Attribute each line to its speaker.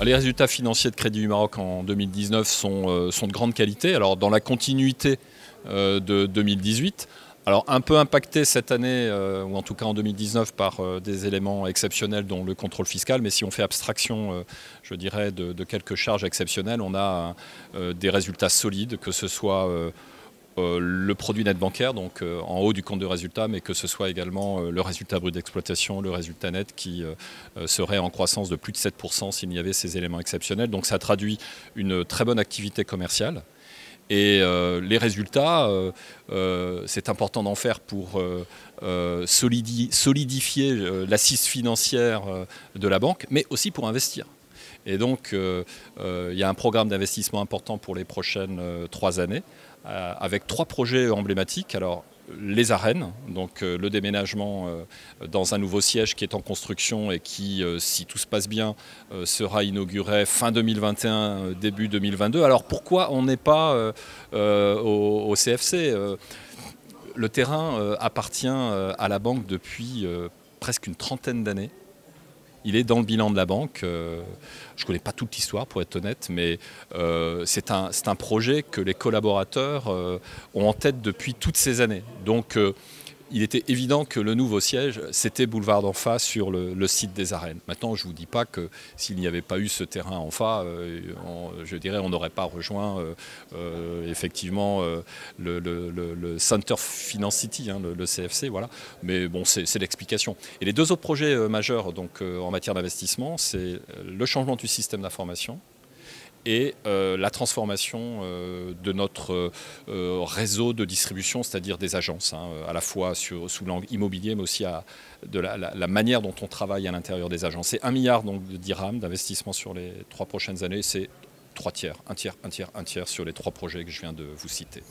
Speaker 1: Les résultats financiers de Crédit du Maroc en 2019 sont de grande qualité. Alors dans la continuité de 2018, alors un peu impacté cette année, ou en tout cas en 2019, par des éléments exceptionnels dont le contrôle fiscal, mais si on fait abstraction, je dirais, de quelques charges exceptionnelles, on a des résultats solides, que ce soit le produit net bancaire, donc en haut du compte de résultat, mais que ce soit également le résultat brut d'exploitation, le résultat net qui serait en croissance de plus de 7% s'il y avait ces éléments exceptionnels. Donc ça traduit une très bonne activité commerciale. Et les résultats, c'est important d'en faire pour solidifier l'assise financière de la banque, mais aussi pour investir. Et donc, il y a un programme d'investissement important pour les prochaines 3 années, avec 3 projets emblématiques. Alors, les arènes, donc le déménagement dans un nouveau siège qui est en construction et qui, si tout se passe bien, sera inauguré fin 2021, début 2022. Alors pourquoi on n'est pas au CFC? Le terrain appartient à la banque depuis presque une trentaine d'années. Il est dans le bilan de la banque. Je ne connais pas toute l'histoire pour être honnête, mais c'est un projet que les collaborateurs ont en tête depuis toutes ces années. Donc il était évident que le nouveau siège, c'était boulevard d'Enfa sur le site des arènes. Maintenant, je ne vous dis pas que s'il n'y avait pas eu ce terrain Enfa, je dirais on n'aurait pas rejoint effectivement le Center Finance City, hein, le CFC, voilà. Mais bon, c'est l'explication. Et les 2 autres projets majeurs donc, en matière d'investissement, c'est le changement du système d'information et la transformation de notre réseau de distribution, c'est-à-dire des agences, hein, à la fois sous l'angle immobilier, mais aussi de la manière dont on travaille à l'intérieur des agences. C'est 1 milliard donc, de dirhams d'investissement sur les 3 prochaines années, c'est 3 tiers, un tiers sur les 3 projets que je viens de vous citer.